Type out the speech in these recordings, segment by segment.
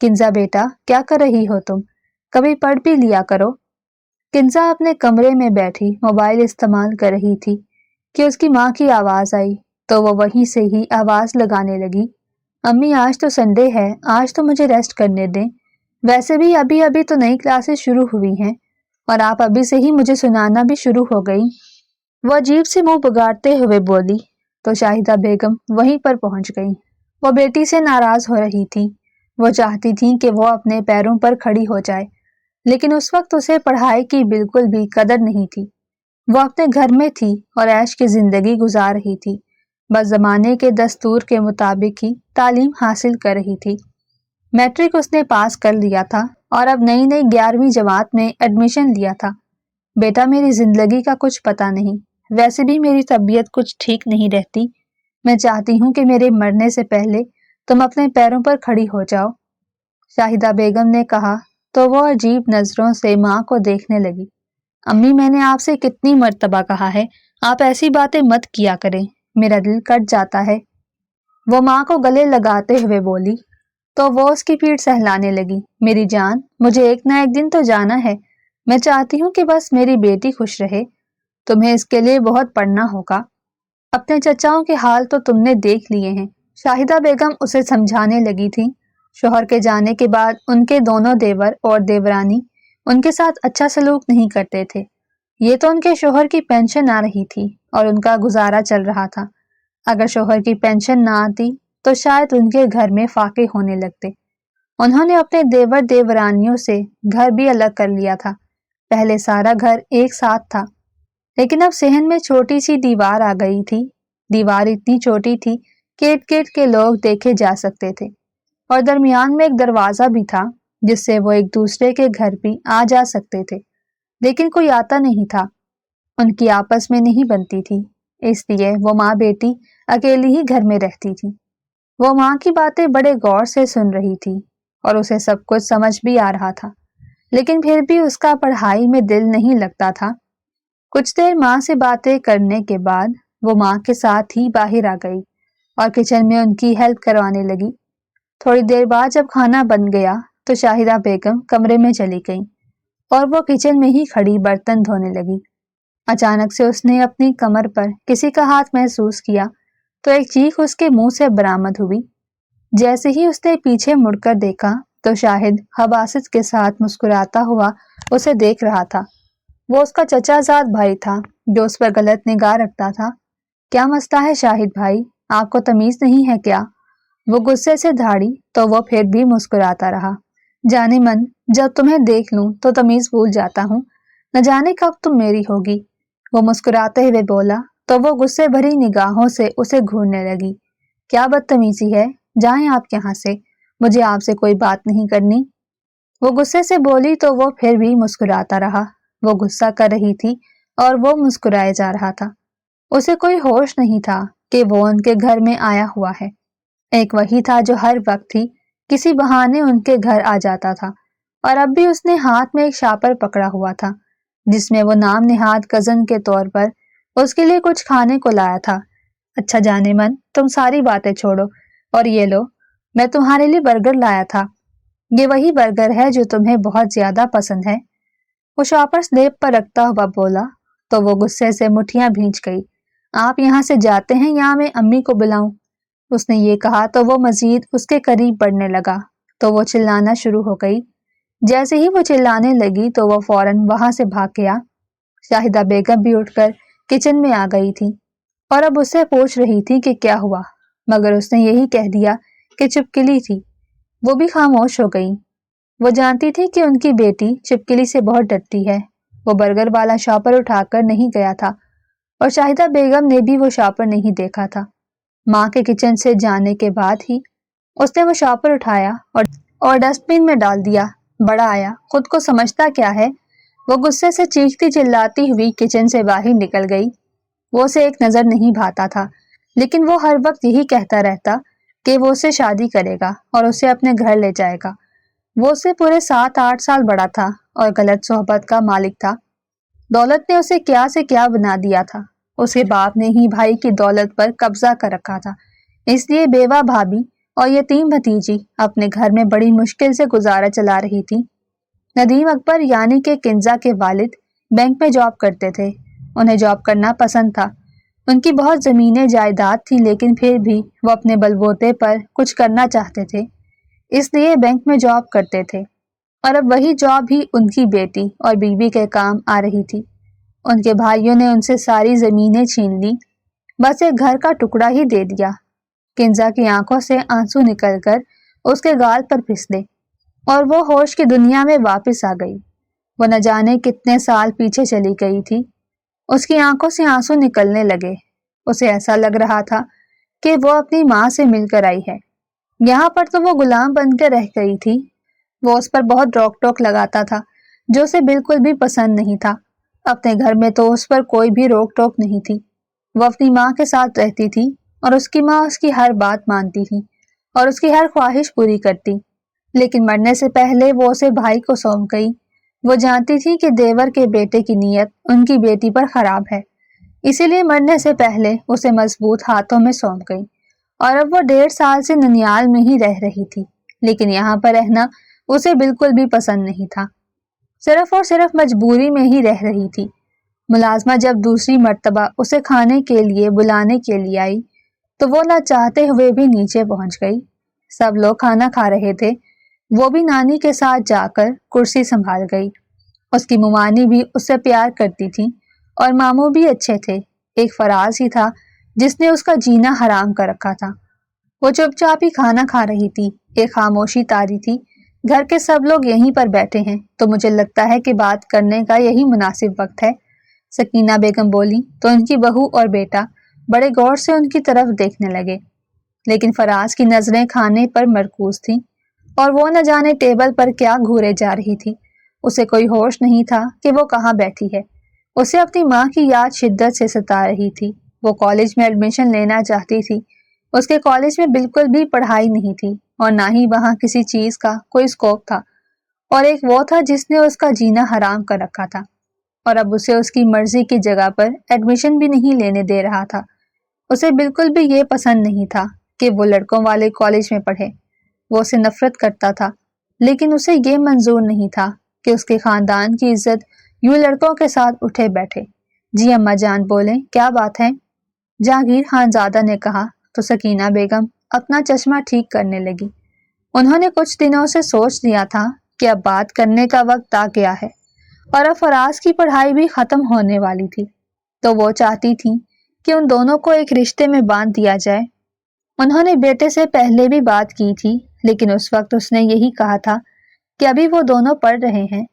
کنزا بیٹا کیا کر رہی ہو تم؟ کبھی پڑھ بھی لیا کرو۔ کنزا اپنے کمرے میں بیٹھی موبائل استعمال کر رہی تھی کہ اس کی ماں کی آواز آئی تو وہ وہیں سے ہی آواز لگانے لگی، امی آج تو سنڈے ہے، آج تو مجھے ریسٹ کرنے دیں، ویسے بھی ابھی ابھی تو نئی کلاسز شروع ہوئی ہیں اور آپ ابھی سے ہی مجھے سنانا بھی شروع ہو گئی۔ وہ عجیب سے منہ بگاڑتے ہوئے بولی تو شاہدہ بیگم وہیں پر پہنچ گئی۔ وہ بیٹی سے ناراض ہو رہی تھی، وہ چاہتی تھی کہ وہ اپنے پیروں پر کھڑی ہو جائے، لیکن اس وقت اسے پڑھائی کی بالکل بھی قدر نہیں تھی۔ وہ اپنے گھر میں تھی اور عیش کی زندگی گزار رہی تھی، بس زمانے کے دستور کے مطابق ہی تعلیم حاصل کر رہی تھی۔ میٹرک اس نے پاس کر لیا تھا اور اب نئی 11ویں جماعت میں ایڈمیشن لیا تھا۔ بیٹا میری زندگی کا کچھ پتہ نہیں، ویسے بھی میری طبیعت کچھ ٹھیک نہیں رہتی، میں چاہتی ہوں کہ میرے مرنے سے پہلے تم اپنے پیروں پر کھڑی ہو جاؤ، شاہدہ بیگم نے کہا تو وہ عجیب نظروں سے ماں کو دیکھنے لگی۔ امی میں نے آپ سے کتنی مرتبہ کہا ہے آپ ایسی باتیں مت کیا کریں، میرا دل کٹ جاتا ہے، وہ ماں کو گلے لگاتے ہوئے بولی تو وہ اس کی پیٹھ سہلانے لگی۔ میری جان مجھے ایک نہ ایک دن تو جانا ہے، میں چاہتی ہوں کہ بس میری بیٹی خوش رہے، تمہیں اس کے لیے بہت پڑھنا ہوگا، اپنے چچاؤں کے حال تو تم نے دیکھ لیے ہیں۔ شاہدہ بیگم اسے سمجھانے لگی تھی، شوہر کے جانے کے بعد ان کے دونوں دیور اور دیورانی ان کے ساتھ اچھا سلوک نہیں کرتے تھے، یہ تو ان کے شوہر کی پینشن آ رہی تھی اور ان کا گزارا چل رہا تھا، اگر شوہر کی پینشن نہ آتی تو شاید ان کے گھر میں فاقے ہونے لگتے۔ انہوں نے اپنے دیور دیورانیوں سے گھر بھی الگ کر لیا تھا، پہلے سارا گھر ایک ساتھ تھا، لیکن اب صحن میں چھوٹی سی دیوار آ گئی تھی، دیوار اتنی چھوٹی تھی کہ ارد گرد کے لوگ دیکھے جا سکتے تھے اور درمیان میں ایک دروازہ بھی تھا جس سے وہ ایک دوسرے کے گھر بھی آ جا سکتے تھے، لیکن کوئی آتا نہیں تھا، ان کی آپس میں نہیں بنتی تھی، اس لیے وہ ماں بیٹی اکیلی ہی گھر میں رہتی تھی۔ وہ ماں کی باتیں بڑے غور سے سن رہی تھی اور اسے سب کچھ سمجھ بھی آ رہا تھا، لیکن پھر بھی اس کا پڑھائی میں دل نہیں لگتا تھا۔ کچھ دیر ماں سے باتیں کرنے کے بعد وہ ماں کے ساتھ ہی باہر آ گئی اور کچن میں ان کی ہیلپ کروانے لگی۔ تھوڑی دیر بعد جب کھانا بن گیا تو شاہدہ بیگم کمرے میں چلی گئی اور وہ کچن میں ہی کھڑی برتن دھونے لگی۔ اچانک سے اس نے اپنی کمر پر کسی کا ہاتھ محسوس کیا تو ایک چیخ اس کے منہ سے برآمد ہوئی۔ جیسے ہی اس نے پیچھے مڑ کر دیکھا تو شاہد حباست کے ساتھ مسکراتا ہوا اسے دیکھ رہا تھا۔ وہ اس کا چچا زاد بھائی تھا جو اس پر غلط نگاہ رکھتا تھا۔ کیا مسئلہ ہے شاہد بھائی، آپ کو تمیز نہیں ہے کیا؟ وہ غصے سے دھاڑی تو وہ پھر بھی مسکراتا رہا۔ جانے من جب تمہیں دیکھ لوں تو تمیز بھول جاتا ہوں، نہ جانے کب تم میری ہوگی، وہ مسکراتے ہوئے بولا تو وہ غصے بھری نگاہوں سے اسے گھورنے لگی۔ کیا بدتمیزی ہے، جائیں آپ یہاں سے، مجھے آپ سے کوئی بات نہیں کرنی، وہ غصے سے بولی تو وہ پھر بھی مسکراتا رہا۔ وہ غصہ کر رہی تھی اور وہ مسکرائے جا رہا تھا، اسے کوئی ہوش نہیں تھا کہ وہ ان کے گھر میں آیا ہوا ہے۔ ایک وہی تھا جو ہر وقت ہی کسی بہانے ان کے گھر آ جاتا تھا، اور اب بھی اس نے ہاتھ میں ایک شاپر پکڑا ہوا تھا جس میں وہ نام نہاد کزن کے طور پر اس کے لیے کچھ کھانے کو لایا تھا۔ اچھا جانے من تم ساری باتیں چھوڑو اور یہ لو، میں تمہارے لیے برگر لایا تھا، یہ وہی برگر ہے جو تمہیں بہت زیادہ پسند ہے، وہ شاپر سلیب پر رکھتا ہوا بولا تو وہ غصے سے مٹھیاں بھیج گئی۔ آپ یہاں سے جاتے ہیں یا میں امی کو بلاؤں؟ اس نے یہ کہا تو وہ مزید اس کے قریب بڑھنے لگا تو وہ چلانا شروع ہو گئی۔ جیسے ہی وہ چلانے لگی تو وہ فوراً وہاں سے بھاگ گیا۔ شاہدہ بیگم بھی اٹھ کر کچن میں آ گئی تھی اور اب اس سے پوچھ رہی تھی کہ کیا ہوا، مگر اس نے یہی کہہ دیا کہ چپکلی تھی۔ وہ بھی خاموش ہو گئی، وہ جانتی تھی کہ ان کی بیٹی چپکلی سے بہت ڈرتی ہے۔ وہ برگر والا شاپر اٹھا کر نہیں گیا تھا اور شاہدہ بیگم نے بھی وہ شاپر نہیں دیکھا تھا۔ ماں کے کچن سے جانے کے بعد ہی اس نے وہ شاپر اٹھایا اور ڈسٹ بن میں ڈال دیا۔ بڑا آیا، خود کو سمجھتا کیا ہے، وہ غصے سے چیختی چلاتی ہوئی کچن سے باہر نکل گئی۔ وہ اسے ایک نظر نہیں بھاتا تھا، لیکن وہ ہر وقت یہی کہتا رہتا کہ وہ اسے شادی کرے گا اور اسے اپنے گھر لے جائے گا۔ وہ اسے پورے 7-8 سال بڑا تھا اور غلط صحبت کا مالک تھا۔ دولت نے اسے کیا سے کیا بنا دیا تھا، اس کے باپ نے ہی بھائی کی دولت پر قبضہ کر رکھا تھا، اس لیے بیوہ بھابھی اور یتیم بھتیجی اپنے گھر میں بڑی مشکل سے گزارا چلا رہی تھی۔ ندیم اکبر یعنی کہ کنزا کے والد بینک میں جاب کرتے تھے۔ انہیں جاب کرنا پسند تھا۔ ان کی بہت زمینیں جائیداد تھی، لیکن پھر بھی وہ اپنے بل بوتے پر کچھ کرنا چاہتے تھے، اس لیے بینک میں جاب کرتے تھے۔ اور اب وہی جاب ہی ان کی بیٹی اور بیوی کے کام آ رہی تھی۔ ان کے بھائیوں نے ان سے ساری زمینیں چھین لی، بس ایک گھر کا ٹکڑا ہی دے دیا۔ کنزا کی آنکھوں سے آنسو نکل کر اس کے گال پر پھسلے اور وہ ہوش کی دنیا میں واپس آ گئی۔ وہ نہ جانے کتنے سال پیچھے چلی گئی تھی۔ اس کی آنکھوں سے آنسو نکلنے لگے۔ اسے ایسا لگ رہا تھا کہ وہ اپنی ماں سے مل کر آئی ہے۔ یہاں پر تو وہ غلام بن کے رہ گئی تھی۔ وہ اس پر بہت روک ٹوک لگاتا تھا، جو اسے بالکل بھی پسند نہیں تھا۔ اپنے گھر میں تو اس پر کوئی بھی روک ٹوک نہیں تھی۔ وہ اپنی ماں کے ساتھ رہتی تھی اور اس کی ماں اس کی ہر بات مانتی تھی اور اس کی ہر خواہش پوری کرتی۔ لیکن مرنے سے پہلے وہ اسے بھائی کو سونپ گئی۔ وہ جانتی تھی کہ دیور کے بیٹے کی نیت ان کی بیٹی پر خراب ہے، اسی لیے مرنے سے پہلے اسے مضبوط ہاتھوں میں سونپ گئی۔ اور اب وہ 1.5 سال سے ننیال میں ہی رہ رہی تھی، لیکن یہاں پر رہنا اسے بالکل بھی پسند نہیں تھا۔ صرف اور صرف مجبوری میں ہی رہ رہی تھی۔ ملازمہ جب دوسری مرتبہ اسے کھانے کے لیے بلانے کے لیے آئی تو وہ نہ چاہتے ہوئے بھی نیچے پہنچ گئی۔ سب لوگ کھانا کھا رہے تھے، وہ بھی نانی کے ساتھ جا کر کرسی سنبھال گئی۔ اس کی ممانی بھی اس سے پیار کرتی تھی اور ماموں بھی اچھے تھے۔ ایک فراز ہی تھا جس نے اس کا جینا حرام کر رکھا تھا۔ وہ چپ چاپ ہی کھانا کھا رہی تھی، ایک خاموشی طاری تھی۔ گھر کے سب لوگ یہیں پر بیٹھے ہیں تو مجھے لگتا ہے کہ بات کرنے کا یہی مناسب وقت ہے، سکینہ بیگم بولی تو ان کی بہو اور بیٹا بڑے غور سے ان کی طرف دیکھنے لگے۔ لیکن فراز کی نظریں کھانے پر مرکوز تھیں اور وہ نہ جانے ٹیبل پر کیا گھورے جا رہی تھی۔ اسے کوئی ہوش نہیں تھا کہ وہ کہاں بیٹھی ہے۔ اسے اپنی ماں کی یاد شدت سے ستا رہی تھی۔ وہ کالج میں ایڈمیشن لینا چاہتی تھی۔ اس کے کالج میں بالکل بھی پڑھائی نہیں تھی اور نہ ہی وہاں کسی چیز کا کوئی اسکوپ تھا، اور ایک وہ تھا جس نے اس کا جینا حرام کر رکھا تھا اور اب اسے اس کی مرضی کی جگہ پر ایڈمیشن بھی نہیں لینے دے رہا تھا۔ اسے بالکل بھی یہ پسند نہیں تھا کہ وہ لڑکوں والے کالج میں پڑھے۔ وہ اسے نفرت کرتا تھا، لیکن اسے یہ منظور نہیں تھا کہ اس کے خاندان کی عزت یوں لڑکوں کے ساتھ اٹھے بیٹھے۔ جی اماں جان بولیں، کیا بات ہے؟ جہانگیر خان زادہ نے کہا تو سکینہ بیگم اپنا چشمہ ٹھیک کرنے لگی۔ انہوں نے کچھ دنوں سے سوچ لیا تھا کہ اب بات کرنے کا وقت آ گیا ہے اور اب فراز کی پڑھائی بھی ختم ہونے والی تھی، تو وہ چاہتی تھی کہ ان دونوں کو ایک رشتے میں باندھ دیا جائے۔ انہوں نے بیٹے سے پہلے بھی بات کی تھی، لیکن اس وقت اس نے یہی کہا تھا کہ ابھی وہ دونوں پڑھ رہے ہیں۔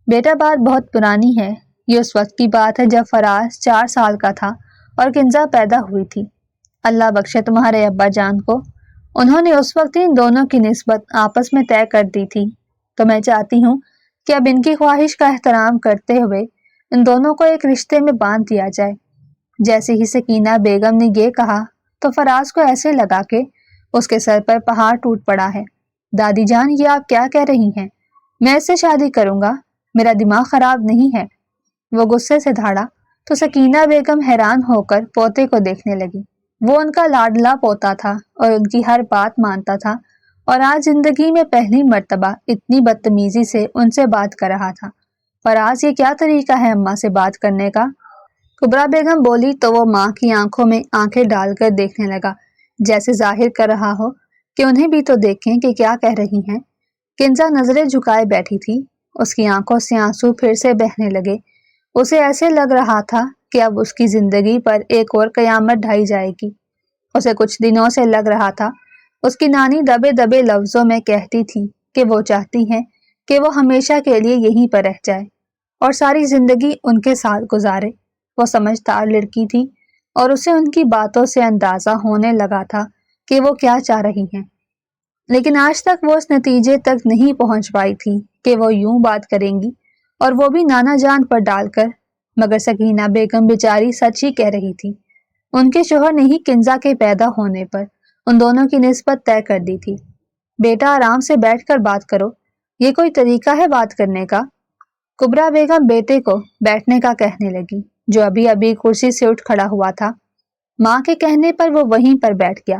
بیٹا بات بہت پرانی ہے، یہ اس وقت کی بات ہے جب فراز 4 سال کا تھا اور کنزا پیدا ہوئی تھی۔ اللہ بخشے تمہارے ابا جان کو، انہوں نے اس وقت ان دونوں کی نسبت آپس میں طے کر دی تھی، تو میں چاہتی ہوں کہ اب ان کی خواہش کا احترام کرتے ہوئے ان دونوں کو ایک رشتے میں باندھ دیا جائے۔ جیسے ہی سکینہ بیگم نے یہ کہا تو فراز کو ایسے لگا کہ اس کے سر پر پہاڑ ٹوٹ پڑا ہے۔ دادی جان، یہ آپ کیا کہہ رہی ہیں؟ میں اس سے شادی کروں گا، میرا دماغ خراب نہیں ہے۔ وہ غصے سے دھاڑا تو سکینہ بیگم حیران ہو کر پوتے کو دیکھنے لگی۔ وہ ان کا لاڈلا پوتا تھا اور ان کی ہر بات مانتا تھا، اور آج زندگی میں پہلی مرتبہ اتنی بدتمیزی سے ان سے بات کر رہا تھا۔ فراز، یہ کیا طریقہ ہے اماں سے بات کرنے کا؟ کبرا بیگم بولی تو وہ ماں کی آنکھوں میں آنکھیں ڈال کر دیکھنے لگا، جیسے ظاہر کر رہا ہو کہ انہیں بھی تو دیکھیں کہ کیا کہہ رہی ہیں۔ کنزا نظریں جھکائے بیٹھی تھی، اس کی آنکھوں سے آنسو پھر سے بہنے لگے۔ اسے ایسے لگ رہا تھا کہ اب اس کی زندگی پر ایک اور قیامت ڈھائی جائے گی۔ اسے کچھ دنوں سے لگ رہا تھا اس کی نانی دبے دبے لفظوں میں کہتی تھی کہ وہ چاہتی ہیں کہ وہ ہمیشہ کے لیے یہیں پر رہ جائے اور ساری زندگی ان کے ساتھ گزارے۔ وہ سمجھدار لڑکی تھی اور اسے ان کی باتوں سے اندازہ ہونے لگا تھا کہ وہ کیا چاہ رہی ہیں، لیکن آج تک وہ اس نتیجے تک نہیں پہنچ پائی تھی کہ وہ یوں بات کریں گی، اور وہ بھی نانا جان پر ڈال کر۔ مگر سکینہ بیگم بیچاری سچ ہی کہہ رہی تھی۔ ان کے شوہر نے ہی کنزا کے پیدا ہونے پر ان دونوں کی نسبت طے کر دی تھی۔ بیٹا آرام سے بیٹھ کر بات کرو، یہ کوئی طریقہ ہے بات کرنے کا؟ کبرا بیگم بیٹے کو بیٹھنے کا کہنے لگی، جو ابھی ابھی کرسی سے اٹھ کھڑا ہوا تھا۔ ماں کے کہنے پر وہ وہیں پر بیٹھ گیا۔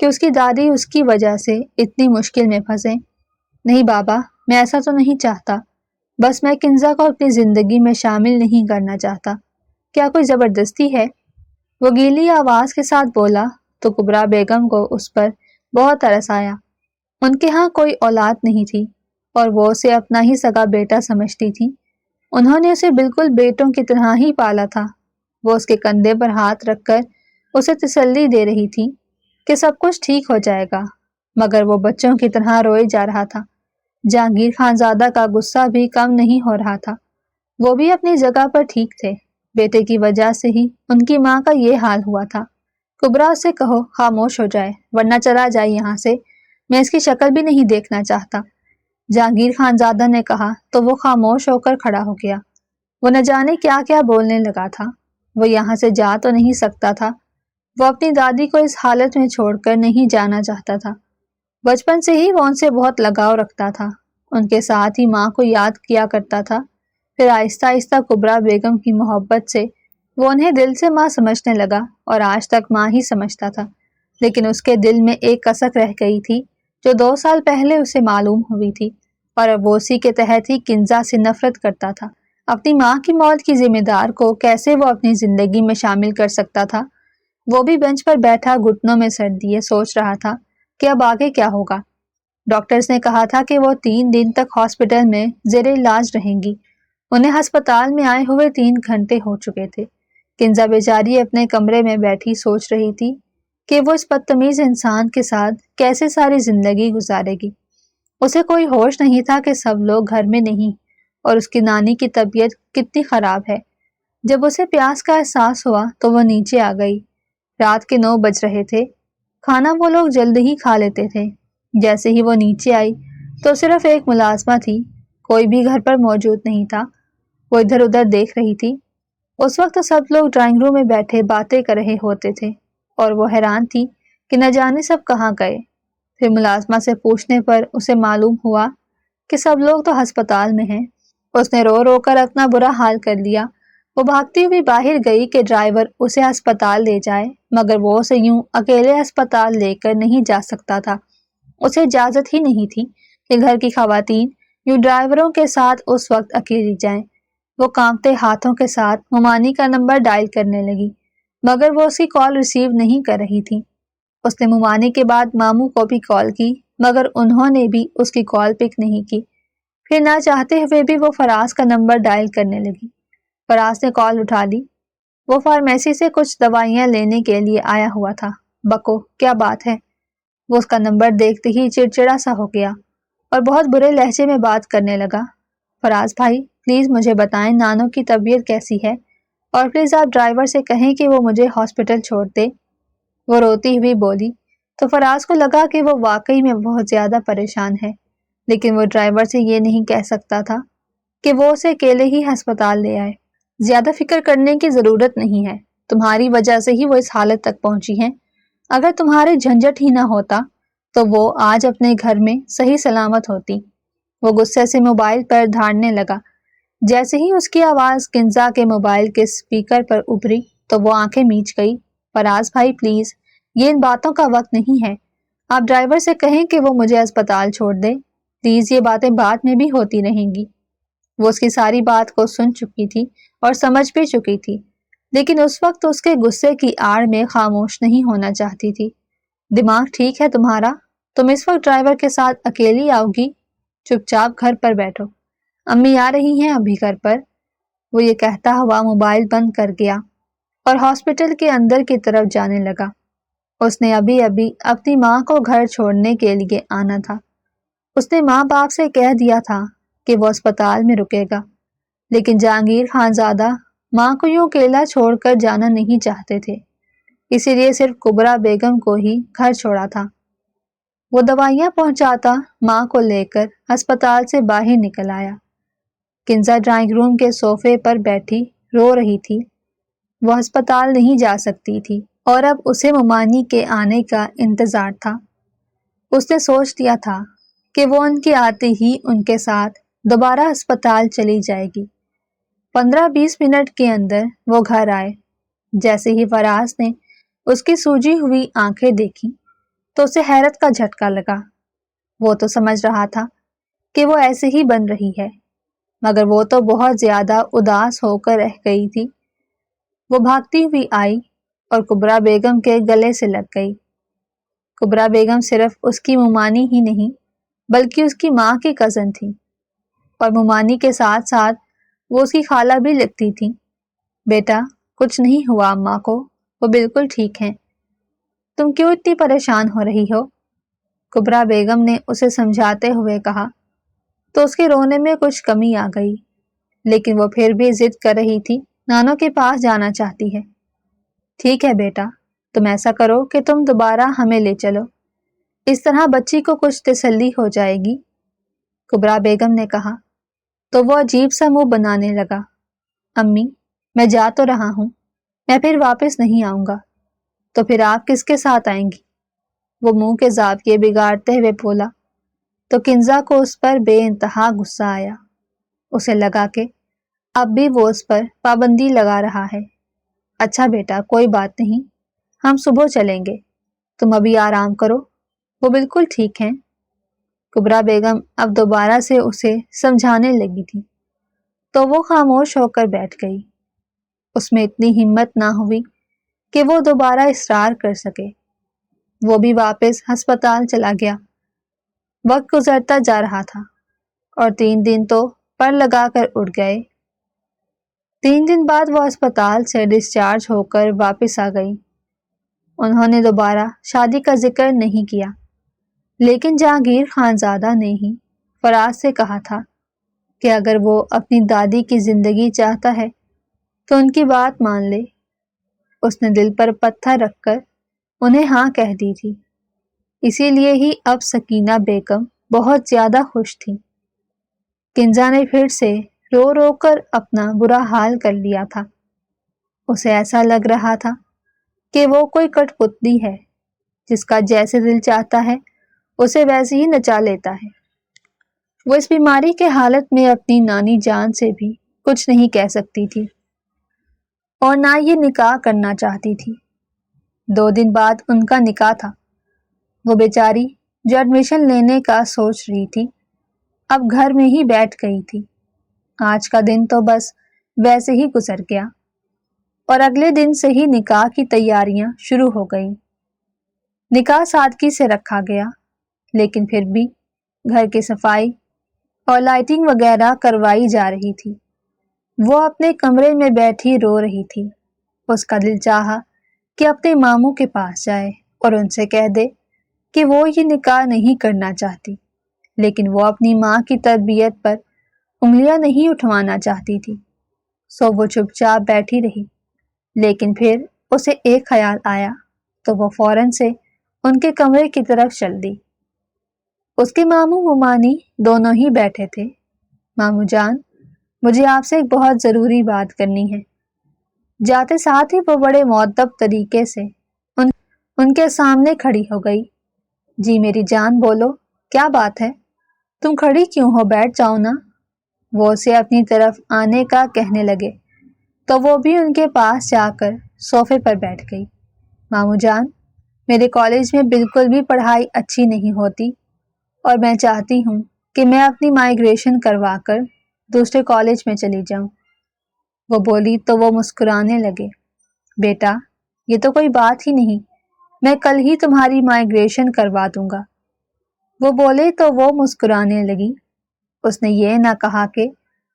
کہ اس کی دادی اس کی وجہ سے اتنی مشکل میں پھنسے۔ نہیں بابا، میں ایسا تو نہیں چاہتا، بس میں کنزا کو اپنی زندگی میں شامل نہیں کرنا چاہتا۔ کیا کوئی زبردستی ہے؟ وہ گیلی آواز کے ساتھ بولا تو کبریٰ بیگم کو اس پر بہت ترس آیا۔ ان کے ہاں کوئی اولاد نہیں تھی اور وہ اسے اپنا ہی سگا بیٹا سمجھتی تھی۔ انہوں نے اسے بالکل بیٹوں کی طرح ہی پالا تھا۔ وہ اس کے کندھے پر ہاتھ رکھ کر اسے تسلی دے رہی تھی کہ سب کچھ ٹھیک ہو جائے گا، مگر وہ بچوں کی طرح روئے جا رہا تھا۔ جہانگیر خانزادہ کا غصہ بھی کم نہیں ہو رہا تھا۔ وہ بھی اپنی جگہ پر ٹھیک تھے، بیٹے کی وجہ سے ہی ان کی ماں کا یہ حال ہوا تھا۔ کبریٰ اسے کہو خاموش ہو جائے ورنہ چلا جائے یہاں سے، میں اس کی شکل بھی نہیں دیکھنا چاہتا۔ جہانگیر خانزادہ نے کہا تو وہ خاموش ہو کر کھڑا ہو گیا۔ وہ نہ جانے کیا کیا بولنے لگا تھا۔ وہ یہاں سے جا تو نہیں سکتا تھا، وہ اپنی دادی کو اس حالت میں چھوڑ کر نہیں جانا چاہتا تھا۔ بچپن سے ہی وہ ان سے بہت لگاؤ رکھتا تھا، ان کے ساتھ ہی ماں کو یاد کیا کرتا تھا۔ پھر آہستہ آہستہ کبریٰ بیگم کی محبت سے وہ انہیں دل سے ماں سمجھنے لگا اور آج تک ماں ہی سمجھتا تھا۔ لیکن اس کے دل میں ایک کسک رہ گئی تھی جو 2 سال پہلے اسے معلوم ہوئی تھی، اور اب وہ اسی کے تحت ہی کنزا سے نفرت کرتا تھا۔ اپنی ماں کی موت کی ذمہ دار کو کیسے وہ اپنی زندگی میں شامل کر سکتا تھا؟ وہ بھی بینچ پر بیٹھا گھٹنوں میں سر دیے سوچ رہا تھا کہ اب آگے کیا ہوگا۔ ڈاکٹرز نے کہا تھا کہ وہ 3 دن تک ہاسپٹل میں زیر علاج رہیں گی۔ انہیں ہسپتال میں آئے ہوئے 3 گھنٹے ہو چکے تھے۔ کنزا بیچاری اپنے کمرے میں بیٹھی سوچ رہی تھی کہ وہ اس بدتمیز انسان کے ساتھ کیسے ساری زندگی گزارے گی۔ اسے کوئی ہوش نہیں تھا کہ سب لوگ گھر میں نہیں اور اس کی نانی کی طبیعت کتنی خراب ہے۔ جب اسے پیاس کا احساس ہوا تو وہ نیچے آ گئی۔ رات کے 9 بج رہے تھے۔ کھانا وہ لوگ جلد ہی کھا لیتے تھے۔ جیسے ہی وہ نیچے آئی تو صرف ایک ملازمہ تھی، کوئی بھی گھر پر موجود نہیں تھا۔ وہ ادھر ادھر دیکھ رہی تھی۔ اس وقت سب لوگ ڈرائنگ روم میں بیٹھے باتیں کر رہے ہوتے تھے اور وہ حیران تھی کہ نہ جانے سب کہاں گئے۔ پھر ملازمہ سے پوچھنے پر اسے معلوم ہوا کہ سب لوگ تو ہسپتال میں ہیں۔ اس نے رو رو کر اپنا برا حال کر لیا۔ وہ بھاگتی ہوئی باہر گئی کہ ڈرائیور اسے ہسپتال لے جائے، مگر وہ اسے یوں اکیلے ہسپتال لے کر نہیں جا سکتا تھا۔ اسے اجازت ہی نہیں تھی کہ گھر کی خواتین یوں ڈرائیوروں کے ساتھ اس وقت اکیلی جائیں۔ وہ کانپتے ہاتھوں کے ساتھ ممانی کا نمبر ڈائل کرنے لگی، مگر وہ اس کی کال ریسیو نہیں کر رہی تھی۔ اس نے ممانی کے بعد ماموں کو بھی کال کی، مگر انہوں نے بھی اس کی کال پک نہیں کی۔ پھر نہ چاہتے ہوئے بھی وہ فراز کا نمبر ڈائل کرنے لگی۔ فراز نے کال اٹھا لی۔ وہ فارمیسی سے کچھ دوائیاں لینے کے لیے آیا ہوا تھا۔ بکو، کیا بات ہے؟ وہ اس کا نمبر دیکھتے ہی چڑچڑا سا ہو گیا اور بہت برے لہجے میں بات کرنے لگا۔ فراز بھائی، پلیز مجھے بتائیں نانو کی طبیعت کیسی ہے، اور پلیز آپ ڈرائیور سے کہیں کہ وہ مجھے ہاسپٹل چھوڑ دے۔ وہ روتی ہوئی بولی تو فراز کو لگا کہ وہ واقعی میں بہت زیادہ پریشان ہے، لیکن وہ ڈرائیور سے یہ نہیں کہہ سکتا تھا کہ وہ اسے اکیلے ہی ہسپتال لے آئے۔ زیادہ فکر کرنے کی ضرورت نہیں ہے، تمہاری وجہ سے ہی وہ اس حالت تک پہنچی ہیں۔ اگر تمہارے جھنجٹ ہی نہ ہوتا تو وہ آج اپنے گھر میں صحیح سلامت ہوتی۔ وہ غصے سے موبائل پر دھاڑنے لگا۔ جیسے ہی اس کی آواز کنزا کے موبائل کے اسپیکر پر ابھری تو وہ آنکھیں میچ گئی۔ فراز بھائی پلیز، یہ ان باتوں کا وقت نہیں ہے۔ آپ ڈرائیور سے کہیں کہ وہ مجھے اسپتال چھوڑ دے، پلیز، یہ باتیں بعد میں بھی ہوتی رہیں گی۔ وہ اس کی ساری بات کو سن چکی تھی اور سمجھ بھی چکی تھی، لیکن اس وقت اس کے غصے کی آڑ میں خاموش نہیں ہونا چاہتی تھی۔ دماغ ٹھیک ہے تمہارا؟ تم اس وقت ڈرائیور کے ساتھ اکیلی آؤ گی؟ چپ چاپ گھر پر بیٹھو، امی آ رہی ہیں ابھی گھر پر۔ وہ یہ کہتا ہوا موبائل بند کر گیا اور ہاسپٹل کے اندر کی طرف جانے لگا۔ اس نے ابھی اپنی ماں کو گھر چھوڑنے کے لیے آنا تھا۔ اس نے ماں باپ سے کہہ دیا تھا کہ وہ اسپتال میں رکے گا، لیکن جہانگیر خانزادہ ماں کو یوں اکیلا چھوڑ کر جانا نہیں چاہتے تھے، اسی لیے صرف کبریٰ بیگم کو ہی گھر چھوڑا تھا۔ وہ دوائیاں پہنچاتا ماں کو لے کر ہسپتال سے باہر نکل آیا۔ کنزا ڈرائنگ روم کے صوفے پر بیٹھی رو رہی تھی۔ وہ ہسپتال نہیں جا سکتی تھی اور اب اسے ممانی کے آنے کا انتظار تھا۔ اس نے سوچ لیا تھا کہ وہ ان کے آتے ہی ان کے ساتھ دوبارہ ہسپتال چلی جائے گی۔ 15-20 منٹ کے اندر وہ گھر آئے۔ جیسے ہی فراز نے اس کی سوجی ہوئی آنکھیں دیکھی تو اسے حیرت کا جھٹکا لگا۔ وہ تو سمجھ رہا تھا کہ وہ ایسے ہی بن رہی ہے، مگر وہ تو بہت زیادہ اداس ہو کر رہ گئی تھی۔ وہ بھاگتی ہوئی آئی اور کبرا بیگم کے گلے سے لگ گئی۔ کبرا بیگم صرف اس کی مومانی ہی نہیں بلکہ اس کی ماں کی کزن تھی، اور مومانی کے ساتھ ساتھ وہ اس کی خالہ بھی لگتی تھی۔ بیٹا، کچھ نہیں ہوا اماں کو، وہ بالکل ٹھیک ہیں۔ تم کیوں اتنی پریشان ہو رہی ہو؟ کبرا بیگم نے اسے سمجھاتے ہوئے کہا تو اس کے رونے میں کچھ کمی آ گئی، لیکن وہ پھر بھی ضد کر رہی تھی، نانو کے پاس جانا چاہتی ہے۔ ٹھیک ہے بیٹا، تم ایسا کرو کہ تم دوبارہ ہمیں لے چلو، اس طرح بچی کو کچھ تسلی ہو جائے گی، کبرا بیگم نے کہا۔ تو وہ عجیب سا منہ بنانے لگا۔ امی، میں جا تو رہا ہوں، میں پھر واپس نہیں آؤں گا۔ تو پھر آپ کس کے ساتھ آئیں گی؟ وہ منہ کے زاویے بگاڑتے ہوئے بولا۔ تو کنزا کو اس پر بے انتہا غصہ آیا۔ اسے لگا کہ اب بھی وہ اس پر پابندی لگا رہا ہے۔ اچھا بیٹا، کوئی بات نہیں، ہم صبح چلیں گے، تم ابھی آرام کرو، وہ بالکل ٹھیک ہیں۔ کبرا بیگم اب دوبارہ سے اسے سمجھانے لگی تھی، تو وہ خاموش ہو کر بیٹھ گئی۔ اس میں اتنی ہمت نہ ہوئی کہ وہ دوبارہ اصرار کر سکے۔ وہ بھی واپس ہسپتال چلا گیا۔ وقت گزرتا جا رہا تھا اور 3 دن تو پر لگا کر اٹھ گئے۔ 3 دن بعد وہ ہسپتال سے ڈسچارج ہو کر واپس آ گئی۔ انہوں نے دوبارہ شادی کا ذکر نہیں کیا، لیکن جہانگیر خانزادہ نے ہی فراز سے کہا تھا کہ اگر وہ اپنی دادی کی زندگی چاہتا ہے تو ان کی بات مان لے۔ اس نے دل پر پتھر رکھ کر انہیں ہاں کہہ دی تھی۔ اسی لیے ہی اب سکینہ بیگم بہت زیادہ خوش تھی۔ کنزا نے پھر سے رو رو کر اپنا برا حال کر لیا تھا۔ اسے ایسا لگ رہا تھا کہ وہ کوئی کٹ پتلی ہے جس کا جیسے دل چاہتا ہے اسے ویسے ہی نچا لیتا ہے۔ وہ اس بیماری کے حالت میں اپنی نانی جان سے بھی کچھ نہیں کہہ سکتی تھی اور نہ یہ نکاح کرنا چاہتی تھی۔ 2 دن بعد ان کا نکاح تھا۔ وہ بیچاری جو ایڈمیشن لینے کا سوچ رہی تھی اب گھر میں ہی بیٹھ گئی تھی۔ آج کا دن تو بس ویسے ہی گزر گیا اور اگلے دن سے ہی نکاح کی تیاریاں شروع ہو گئیں۔ نکاح سادگی سے رکھا گیا، لیکن پھر بھی گھر کی صفائی اور لائٹنگ وغیرہ کروائی جا رہی تھی۔ وہ اپنے کمرے میں بیٹھی رو رہی تھی۔ اس کا دل چاہا کہ اپنے ماموں کے پاس جائے اور ان سے کہہ دے کہ وہ یہ نکاح نہیں کرنا چاہتی، لیکن وہ اپنی ماں کی تربیت پر انگلیاں نہیں اٹھوانا چاہتی تھی۔ سو وہ چپ چاپ بیٹھی رہی، لیکن پھر اسے ایک خیال آیا تو وہ فوراً سے ان کے کمرے کی طرف چل دی۔ اس کے ماموں مومانی دونوں ہی بیٹھے تھے۔ ماموں جان، مجھے آپ سے ایک بہت ضروری بات کرنی ہے۔ جاتے ساتھ ہی وہ بڑے مؤدب طریقے سے ان کے سامنے کھڑی ہو گئی۔ جی میری جان، بولو، کیا بات ہے؟ تم کھڑی کیوں ہو؟ بیٹھ جاؤ نا۔ وہ اسے اپنی طرف آنے کا کہنے لگے تو وہ بھی ان کے پاس جا کر صوفے پر بیٹھ گئی۔ ماموں جان، میرے کالج میں بالکل بھی پڑھائی اچھی نہیں ہوتی اور میں چاہتی ہوں کہ میں اپنی مائیگریشن کروا کر دوسرے کالج میں چلی جاؤں۔ وہ بولی تو وہ مسکرانے لگے۔ بیٹا، یہ تو کوئی بات ہی نہیں، میں کل ہی تمہاری مائیگریشن کروا دوں گا۔ وہ بولے تو وہ مسکرانے لگی۔ اس نے یہ نہ کہا کہ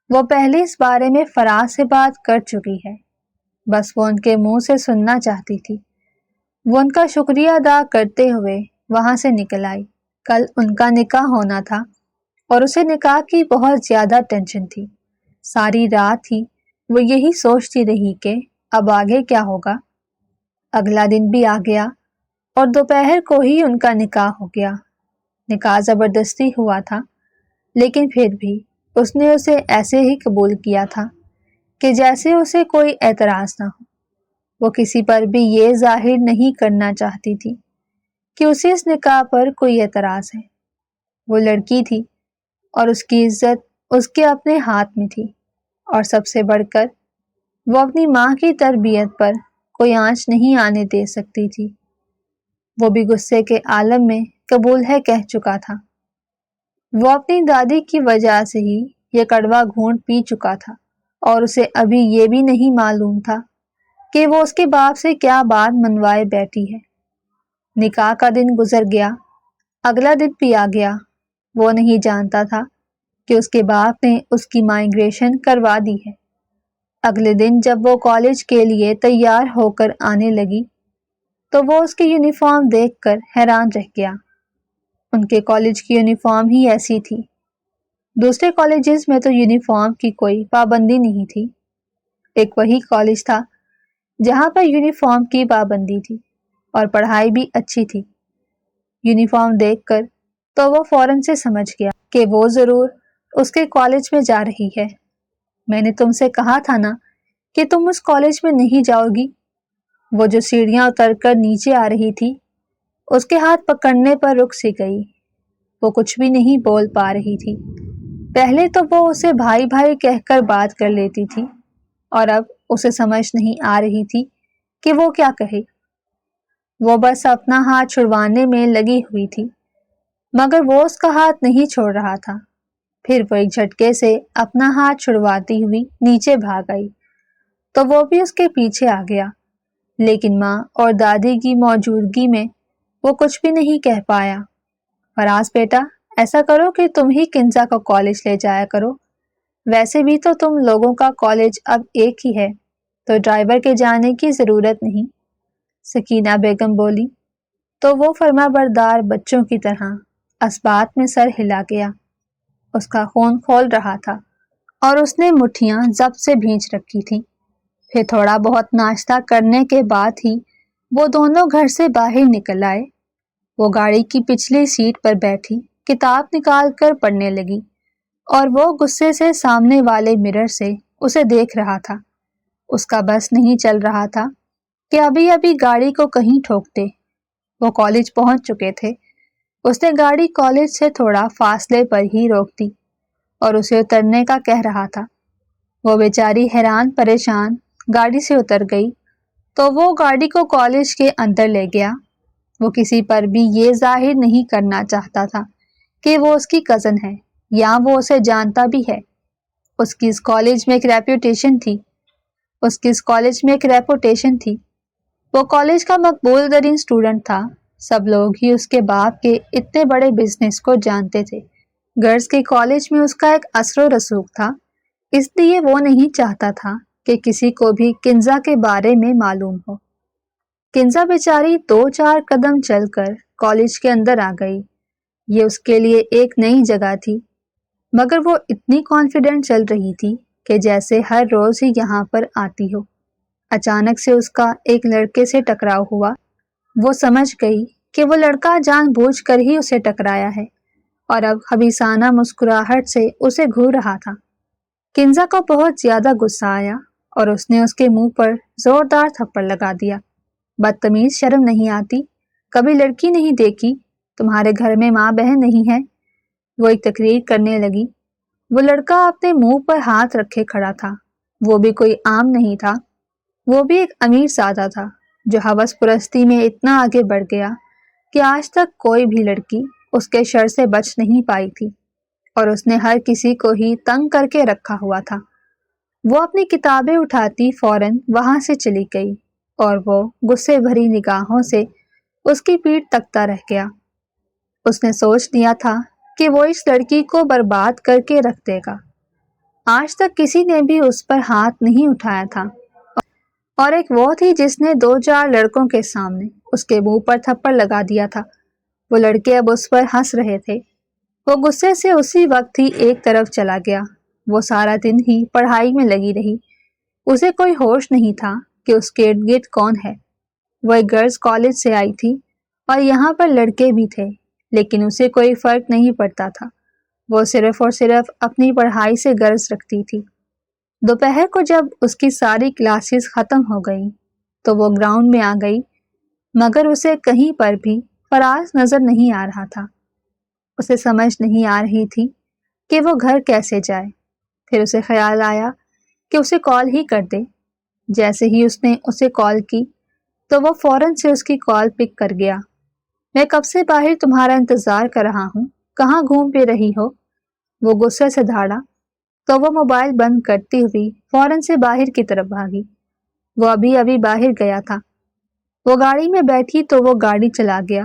وہ پہلے اس بارے میں فراز سے بات کر چکی ہے، بس وہ ان کے منہ سے سننا چاہتی تھی۔ وہ ان کا شکریہ ادا کرتے ہوئے وہاں سے نکل آئی۔ کل ان کا نکاح ہونا تھا اور اسے نکاح کی بہت زیادہ ٹینشن تھی۔ ساری رات ہی وہ یہی سوچتی رہی کہ اب آگے کیا ہوگا۔ اگلا دن بھی آ گیا اور دوپہر کو ہی ان کا نکاح ہو گیا۔ نکاح زبردستی ہوا تھا، لیکن پھر بھی اس نے اسے ایسے ہی قبول کیا تھا کہ جیسے اسے کوئی اعتراض نہ ہو۔ وہ کسی پر بھی یہ ظاہر نہیں کرنا چاہتی تھی کہ اسے اس نکاح پر کوئی اعتراض ہے۔ وہ لڑکی تھی اور اس کی عزت اس کے اپنے ہاتھ میں تھی، اور سب سے بڑھ کر وہ اپنی ماں کی تربیت پر کوئی آنچ نہیں آنے دے سکتی تھی۔ وہ بھی غصے کے عالم میں قبول ہے کہہ چکا تھا۔ وہ اپنی دادی کی وجہ سے ہی یہ کڑوا گھونٹ پی چکا تھا اور اسے ابھی یہ بھی نہیں معلوم تھا کہ وہ اس کے باپ سے کیا بات منوائے بیٹھی ہے۔ نکاح کا دن گزر گیا، اگلا دن بھی آ گیا۔ وہ نہیں جانتا تھا کہ اس کے باپ نے اس کی مائیگریشن کروا دی ہے۔ اگلے دن جب وہ کالج کے لیے تیار ہو کر آنے لگی تو وہ اس کی یونیفارم دیکھ کر حیران رہ گیا۔ ان کے کالج کی یونیفارم ہی ایسی تھی۔ دوسرے کالجز میں تو یونیفارم کی کوئی پابندی نہیں تھی، ایک وہی کالج تھا جہاں پر یونیفارم کی پابندی تھی اور پڑھائی بھی اچھی تھی۔ یونیفارم دیکھ کر تو وہ فوراً سے سمجھ گیا کہ وہ ضرور اس کے کالج میں جا رہی ہے۔ میں نے تم سے کہا تھا نا کہ تم اس کالج میں نہیں جاؤ گی۔ وہ جو سیڑھیاں اتر کر نیچے آ رہی تھی، اس کے ہاتھ پکڑنے پر رک سی گئی۔ وہ کچھ بھی نہیں بول پا رہی تھی۔ پہلے تو وہ اسے بھائی بھائی کہہ کر بات کر لیتی تھی اور اب اسے سمجھ نہیں آ رہی تھی کہ وہ کیا کہے۔ وہ بس اپنا ہاتھ چھڑوانے میں لگی ہوئی تھی، مگر وہ اس کا ہاتھ نہیں چھوڑ رہا تھا۔ پھر وہ ایک جھٹکے سے اپنا ہاتھ چھڑواتی ہوئی نیچے بھاگ آئی تو وہ بھی اس کے پیچھے آ گیا، لیکن ماں اور دادی کی موجودگی میں وہ کچھ بھی نہیں کہہ پایا۔ فراز بیٹا، ایسا کرو کہ تم ہی کنزا کو کالج لے جایا کرو، ویسے بھی تو تم لوگوں کا کالج اب ایک ہی ہے، تو ڈرائیور کے جانے کی ضرورت نہیں، سکینہ بیگم بولی۔ تو وہ فرما بردار بچوں کی طرح اسبات میں سر ہلا گیا۔ اس کا خون کھول رہا تھا اور اس نے مٹھیاں ضبط سے بھینچ رکھی تھیں۔ پھر تھوڑا بہت ناشتہ کرنے کے بعد ہی وہ دونوں گھر سے باہر نکل آئے۔ وہ گاڑی کی پچھلی سیٹ پر بیٹھی کتاب نکال کر پڑھنے لگی اور وہ غصے سے سامنے والے مرر سے اسے دیکھ رہا تھا۔ اس کا بس نہیں چل رہا تھا کہ ابھی ابھی گاڑی کو کہیں ٹھوکتے۔ وہ کالج پہنچ چکے تھے۔ اس نے گاڑی کالج سے تھوڑا فاصلے پر ہی روک دی اور اسے اترنے کا کہہ رہا تھا۔ وہ بیچاری حیران پریشان گاڑی سے اتر گئی تو وہ گاڑی کو کالج کے اندر لے گیا۔ وہ کسی پر بھی یہ ظاہر نہیں کرنا چاہتا تھا کہ وہ اس کی کزن ہے یا وہ اسے جانتا بھی ہے۔ اس کی اس کالج میں ایک ریپوٹیشن تھی۔ وہ کالج کا مقبول ترین سٹوڈنٹ تھا۔ سب لوگ ہی اس کے باپ کے اتنے بڑے بزنس کو جانتے تھے۔ گرلز کے کالج میں اس کا ایک اثر و رسوخ تھا، اس لیے وہ نہیں چاہتا تھا کہ کسی کو بھی کنزا کے بارے میں معلوم ہو۔ کنزا بیچاری 2-4 قدم چل کر کالج کے اندر آ گئی۔ یہ اس کے لیے ایک نئی جگہ تھی، مگر وہ اتنی کانفیڈنٹ چل رہی تھی کہ جیسے ہر روز ہی یہاں پر آتی ہو۔ اچانک سے اس کا ایک لڑکے سے ٹکراؤ ہوا۔ وہ سمجھ گئی کہ وہ لڑکا جان بوجھ کر ہی اسے ٹکرایا ہے اور اب خبیثانہ مسکراہٹ سے اسے گھور رہا تھا۔ کنزا کو بہت زیادہ غصہ آیا اور اس نے اس کے منہ پر زوردار تھپڑ لگا دیا۔ بدتمیز، شرم نہیں آتی؟ کبھی لڑکی نہیں دیکھی؟ تمہارے گھر میں ماں بہن نہیں ہے؟ وہ ایک تقریر کرنے لگی۔ وہ لڑکا اپنے منہ پر ہاتھ رکھے کھڑا تھا۔ وہ بھی کوئی عام نہیں تھا، وہ بھی ایک امیر زادہ تھا جو ہوس پرستی میں اتنا آگے بڑھ گیا کہ آج تک کوئی بھی لڑکی اس کے شر سے بچ نہیں پائی تھی اور اس نے ہر کسی کو ہی تنگ کر کے رکھا ہوا تھا۔ وہ اپنی کتابیں اٹھاتی فوراً وہاں سے چلی گئی اور وہ غصے بھری نگاہوں سے اس کی پیٹھ تکتا رہ گیا۔ اس نے سوچ لیا تھا کہ وہ اس لڑکی کو برباد کر کے رکھ دے گا۔ آج تک کسی نے بھی اس پر ہاتھ نہیں اٹھایا تھا اور ایک وہ تھی جس نے 2-4 لڑکوں کے سامنے اس کے منہ پر تھپڑ لگا دیا تھا۔ وہ لڑکے اب اس پر ہنس رہے تھے۔ وہ غصے سے اسی وقت ہی ایک طرف چلا گیا۔ وہ سارا دن ہی پڑھائی میں لگی رہی۔ اسے کوئی ہوش نہیں تھا کہ اس کے ارد گرد کون ہے۔ وہ ایک گرلز کالج سے آئی تھی اور یہاں پر لڑکے بھی تھے، لیکن اسے کوئی فرق نہیں پڑتا تھا۔ وہ صرف اور صرف اپنی پڑھائی سے غرض رکھتی تھی۔ دوپہر کو جب اس کی ساری کلاسز ختم ہو گئیں تو وہ گراؤنڈ میں آ گئی، مگر اسے کہیں پر بھی فراز نظر نہیں آ رہا تھا۔ اسے سمجھ نہیں آ رہی تھی کہ وہ گھر کیسے جائے۔ پھر اسے خیال آیا کہ اسے کال ہی کر دے۔ جیسے ہی اس نے اسے کال کی تو وہ فوراً سے اس کی کال پک کر گیا میں کب سے باہر تمہارا انتظار کر رہا ہوں، کہاں گھوم پھر رہی ہو؟ وہ غصے سے دھاڑا تو وہ موبائل بند کرتی ہوئی فوراً سے باہر کی طرف بھاگی۔ وہ ابھی باہر گیا تھا۔ وہ گاڑی میں بیٹھی تو وہ گاڑی چلا گیا۔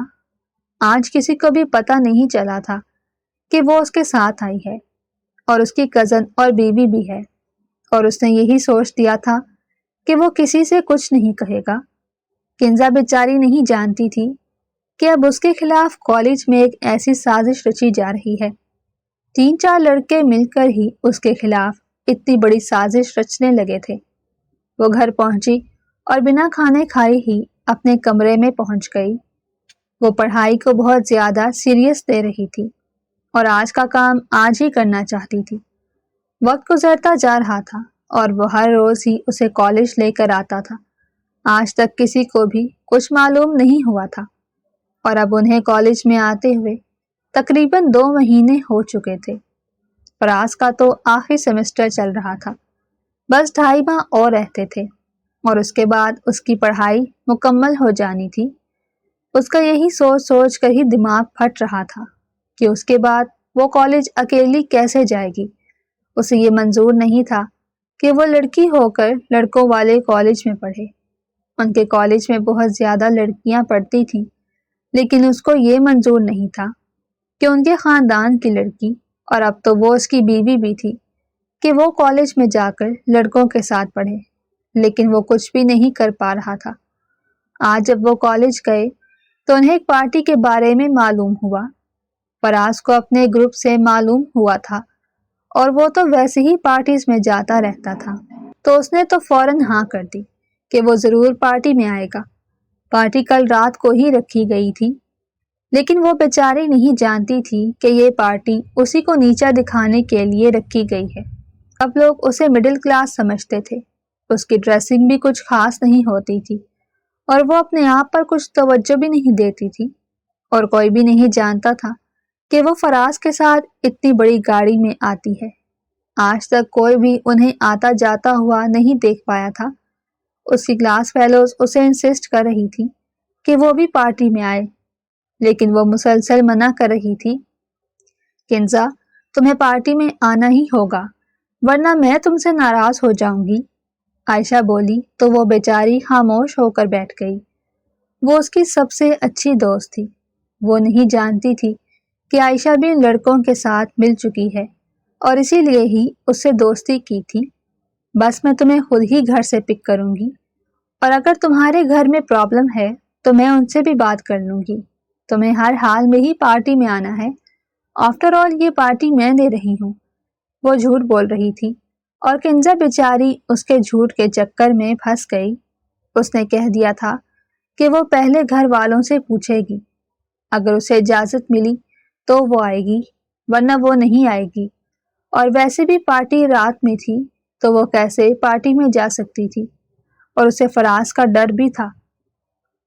آج کسی کو بھی پتہ نہیں چلا تھا کہ وہ اس کے ساتھ آئی ہے اور اس کی کزن اور بیوی بھی ہے، اور اس نے یہی سوچ دیا تھا کہ وہ کسی سے کچھ نہیں کہے گا۔ کنزا بیچاری نہیں جانتی تھی کہ اب اس کے خلاف کالج میں ایک ایسی سازش رچی جا رہی ہے۔ 3-4 لڑکے مل کر ہی اس کے خلاف اتنی بڑی سازش رچنے لگے تھے۔ وہ گھر پہنچی اور بنا کھانے کھائے ہی اپنے کمرے میں پہنچ گئی۔ وہ پڑھائی کو بہت زیادہ سیریس لے رہی تھی اور آج کا کام آج ہی کرنا چاہتی تھی۔ وقت گزرتا جا رہا تھا اور وہ ہر روز ہی اسے کالج لے کر آتا تھا۔ آج تک کسی کو بھی کچھ معلوم نہیں ہوا تھا، اور اب انہیں کالج میں آتے ہوئے تقریباً 2 مہینے ہو چکے تھے۔ فراز کا تو آخری سیمسٹر چل رہا تھا، بس 2.5 ماہ اور رہتے تھے اور اس کے بعد اس کی پڑھائی مکمل ہو جانی تھی۔ اس کا یہی سوچ سوچ کر ہی دماغ پھٹ رہا تھا کہ اس کے بعد وہ کالج اکیلی کیسے جائے گی۔ اسے یہ منظور نہیں تھا کہ وہ لڑکی ہو کر لڑکوں والے کالج میں پڑھے۔ ان کے کالج میں بہت زیادہ لڑکیاں پڑھتی تھیں، لیکن اس کو یہ منظور نہیں تھا کہ ان کے خاندان کی لڑکی، اور اب تو وہ اس کی بیوی بھی تھی، کہ وہ کالج میں جا کر لڑکوں کے ساتھ پڑھے، لیکن وہ کچھ بھی نہیں کر پا رہا تھا۔ آج جب وہ کالج گئے تو انہیں ایک پارٹی کے بارے میں معلوم ہوا۔ فراز کو اپنے گروپ سے معلوم ہوا تھا اور وہ تو ویسے ہی پارٹیز میں جاتا رہتا تھا، تو اس نے تو فوراً ہاں کر دی کہ وہ ضرور پارٹی میں آئے گا۔ پارٹی کل رات کو ہی رکھی گئی تھی، لیکن وہ بیچاری نہیں جانتی تھی کہ یہ پارٹی اسی کو نیچا دکھانے کے لیے رکھی گئی ہے۔ اب لوگ اسے مڈل کلاس سمجھتے تھے۔ اس کی ڈریسنگ بھی کچھ خاص نہیں ہوتی تھی اور وہ اپنے آپ پر کچھ توجہ بھی نہیں دیتی تھی، اور کوئی بھی نہیں جانتا تھا کہ وہ فراز کے ساتھ اتنی بڑی گاڑی میں آتی ہے۔ آج تک کوئی بھی انہیں آتا جاتا ہوا نہیں دیکھ پایا تھا۔ اس کی کلاس فیلوز اسے انسسٹ کر رہی تھی کہ وہ بھی پارٹی میں آئے، لیکن وہ مسلسل منع کر رہی تھی۔ کنزا، تمہیں پارٹی میں آنا ہی ہوگا، ورنہ میں تم سے ناراض ہو جاؤں گی۔ عائشہ بولی تو وہ بیچاری خاموش ہو کر بیٹھ گئی۔ وہ اس کی سب سے اچھی دوست تھی۔ وہ نہیں جانتی تھی کہ عائشہ بھی لڑکوں کے ساتھ مل چکی ہے اور اسی لیے ہی اس سے دوستی کی تھی۔ بس میں تمہیں خود ہی گھر سے پک کروں گی، اور اگر تمہارے گھر میں پرابلم ہے تو میں ان سے بھی بات کر لوں گی۔ تمہیں ہر حال میں ہی پارٹی میں آنا ہے، آفٹر آل یہ پارٹی میں دے رہی ہوں۔ وہ جھوٹ بول رہی تھی اور کنزا بیچاری اس کے جھوٹ کے چکر میں پھنس گئی۔ اس نے کہہ دیا تھا کہ وہ پہلے گھر والوں سے پوچھے گی، اگر اسے اجازت ملی تو وہ آئے گی، ورنہ وہ نہیں آئے گی، اور ویسے بھی پارٹی رات میں تھی تو وہ کیسے پارٹی میں جا سکتی تھی، اور اسے فراز کا ڈر بھی تھا۔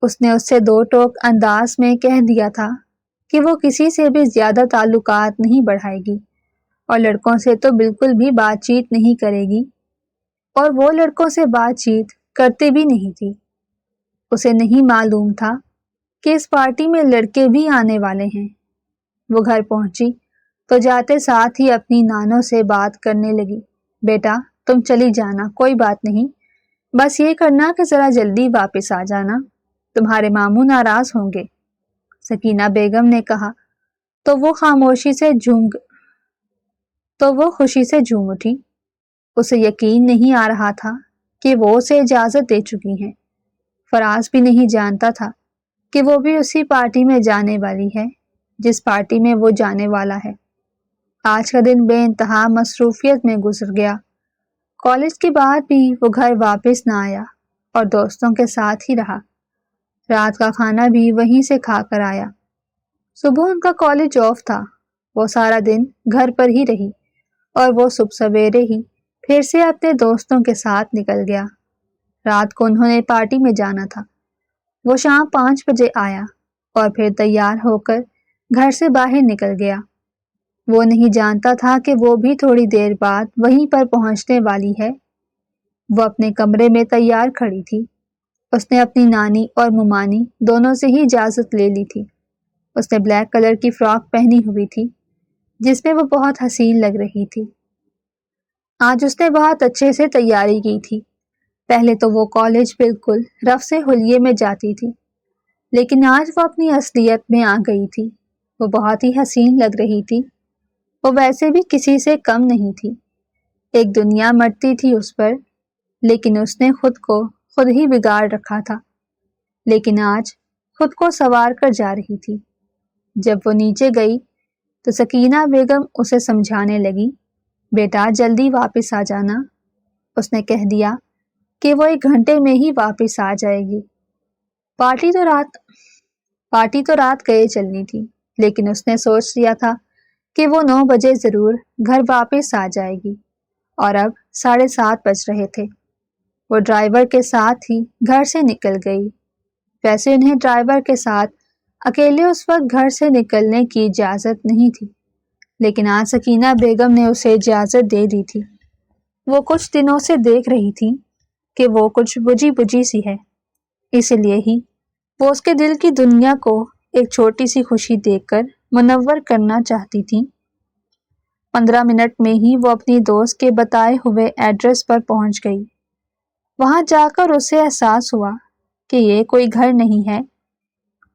اس نے اس سے 2 ٹوک انداز میں کہہ دیا تھا کہ وہ کسی سے بھی زیادہ تعلقات نہیں بڑھائے گی اور لڑکوں سے تو بالکل بھی بات چیت نہیں کرے گی، اور وہ لڑکوں سے بات چیت کرتے بھی نہیں تھی۔ اسے نہیں معلوم تھا کہ اس پارٹی میں لڑکے بھی آنے والے ہیں۔ وہ گھر پہنچی تو جاتے ساتھ ہی اپنی نانوں سے بات کرنے لگی۔ بیٹا، تم چلی جانا، کوئی بات نہیں، بس یہ کرنا کہ ذرا جلدی واپس آ جانا، تمہارے ماموں ناراض ہوں گے، سکینہ بیگم نے کہا تو وہ خوشی سے جھوم اٹھی۔ اسے یقین نہیں آ رہا تھا کہ وہ اسے اجازت دے چکی ہیں۔ فراز بھی نہیں جانتا تھا کہ وہ بھی اسی پارٹی میں جانے والی ہے جس پارٹی میں وہ جانے والا ہے۔ آج کا دن بے انتہا مصروفیت میں گزر گیا۔ کالج کے بعد بھی وہ گھر واپس نہ آیا اور دوستوں کے ساتھ ہی رہا۔ رات کا کھانا بھی وہیں سے کھا کر آیا۔ صبح ان کا کالج آف تھا۔ وہ سارا دن گھر پر ہی رہی اور وہ صبح سویرے ہی پھر سے اپنے دوستوں کے ساتھ نکل گیا۔ رات کو انہوں نے پارٹی میں جانا تھا۔ وہ شام 5 بجے آیا اور پھر تیار ہو کر گھر سے باہر نکل گیا۔ وہ نہیں جانتا تھا کہ وہ بھی تھوڑی دیر بعد وہیں پر پہنچنے والی ہے۔ وہ اپنے کمرے میں تیار کھڑی تھی۔ اس نے اپنی نانی اور ممانی دونوں سے ہی اجازت لے لی تھی۔ اس نے بلیک کلر کی فراک پہنی ہوئی تھی جس میں وہ بہت حسین لگ رہی تھی۔ آج اس نے بہت اچھے سے تیاری کی تھی۔ پہلے تو وہ کالج بالکل رف سے حلیے میں جاتی تھی، لیکن آج وہ اپنی اصلیت میں آ گئی تھی۔ وہ بہت ہی حسین لگ رہی تھی۔ وہ ویسے بھی کسی سے کم نہیں تھی۔ ایک دنیا مرتی تھی اس پر، لیکن اس نے خود کو خود ہی بگاڑ رکھا تھا۔ لیکن آج خود کو سنوار کر جا رہی تھی۔ جب وہ نیچے گئی تو سکینہ بیگم اسے سمجھانے لگی، بیٹا جلدی واپس آ جانا۔ اس نے کہہ دیا کہ وہ 1 گھنٹے میں ہی واپس آ جائے گی۔ پارٹی تو رات گئے چلنی تھی، لیکن اس نے سوچ لیا تھا کہ وہ 9 بجے ضرور گھر واپس آ جائے گی، اور اب 7:30 بج رہے تھے۔ وہ ڈرائیور کے ساتھ ہی گھر سے نکل گئی۔ ویسے انہیں ڈرائیور کے ساتھ اکیلے اس وقت گھر سے نکلنے کی اجازت نہیں تھی، لیکن آج سکینہ بیگم نے اسے اجازت دے دی تھی۔ وہ کچھ دنوں سے دیکھ رہی تھی کہ وہ کچھ بجھی سی ہے، اس لیے ہی وہ اس کے دل کی دنیا کو ایک چھوٹی سی خوشی دیکھ کر منور کرنا چاہتی تھی۔ 15 منٹ میں ہی وہ اپنی دوست کے بتائے ہوئے ایڈریس پر پہنچ گئی۔ وہاں جا کر اسے احساس ہوا کہ یہ کوئی گھر نہیں ہے۔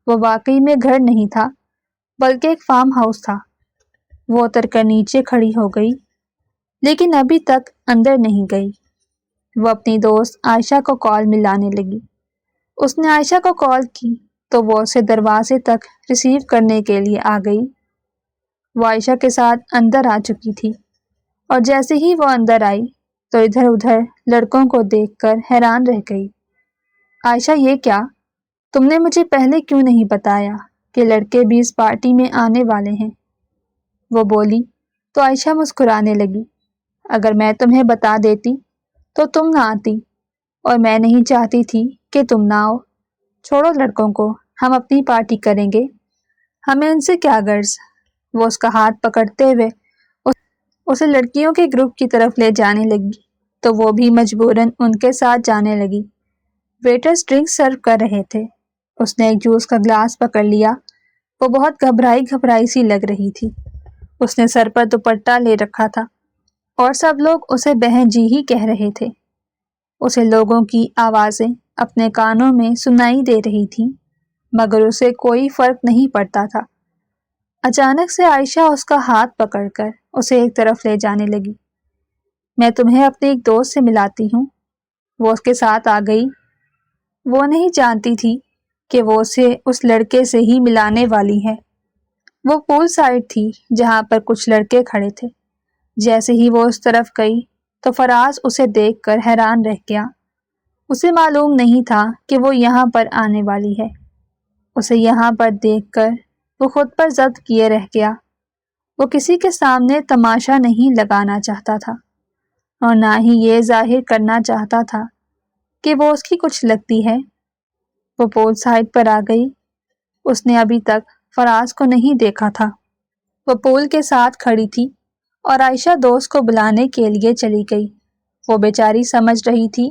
وہ واقعی میں گھر نہیں تھا، بلکہ ایک فارم ہاؤس تھا۔ وہ اتر کر نیچے کھڑی ہو گئی، لیکن ابھی تک اندر نہیں گئی۔ وہ اپنی دوست عائشہ کو کال ملانے لگی۔ اس نے عائشہ کو کال کی تو وہ اسے دروازے تک ریسیو کرنے کے لیے آ گئی۔ وہ عائشہ کے ساتھ اندر آ چکی تھی، اور جیسے ہی وہ اندر آئی تو ادھر ادھر لڑکوں کو دیکھ کر حیران رہ گئی۔ عائشہ، یہ کیا؟ تم نے مجھے پہلے کیوں نہیں بتایا کہ لڑکے بھی اس پارٹی میں آنے والے ہیں؟ وہ بولی تو عائشہ مسکرانے لگی۔ اگر میں تمہیں بتا دیتی تو تم نہ آتی، اور میں نہیں چاہتی تھی کہ تم نہ آؤ۔ چھوڑو لڑکوں کو، ہم اپنی پارٹی کریں گے، ہمیں ان سے کیا غرض۔ وہ اس کا ہاتھ پکڑتے ہوئے اسے لڑکیوں کے گروپ کی طرف لے جانے لگی تو وہ بھی مجبوراً ان کے ساتھ جانے لگی۔ ویٹرز ڈرنک سرو کر رہے تھے۔ اس نے ایک جوس کا گلاس پکڑ لیا۔ وہ بہت گھبرائی سی لگ رہی تھی۔ اس نے سر پر دوپٹہ لے رکھا تھا، اور سب لوگ اسے بہن جی ہی کہہ رہے تھے۔ اسے لوگوں کی آوازیں اپنے کانوں میں سنائی دے رہی تھیں، مگر اسے کوئی فرق نہیں پڑتا تھا۔ اچانک سے عائشہ اس کا ہاتھ پکڑ کر اسے ایک طرف لے جانے لگی۔ میں تمہیں اپنے ایک دوست سے ملاتی ہوں۔ وہ اس کے ساتھ آ گئی۔ وہ نہیں جانتی تھی کہ وہ اسے اس لڑکے سے ہی ملانے والی ہے۔ وہ پول سائڈ تھی جہاں پر کچھ لڑکے کھڑے تھے۔ جیسے ہی وہ اس طرف گئی تو فراز اسے دیکھ کر حیران رہ گیا۔ اسے معلوم نہیں تھا کہ وہ یہاں پر آنے والی ہے۔ اسے یہاں پر دیکھ کر وہ خود پر ضبط کیے رہ گیا۔ وہ کسی کے سامنے تماشا نہیں لگانا چاہتا تھا، اور نہ ہی یہ ظاہر کرنا چاہتا تھا کہ وہ اس کی کچھ لگتی ہے۔ وہ پول سائڈ پر آ گئی۔ اس نے ابھی تک فراز کو نہیں دیکھا تھا۔ وہ پول کے ساتھ کھڑی تھی اور عائشہ دوست کو بلانے کے لیے چلی گئی۔ وہ بیچاری سمجھ رہی تھی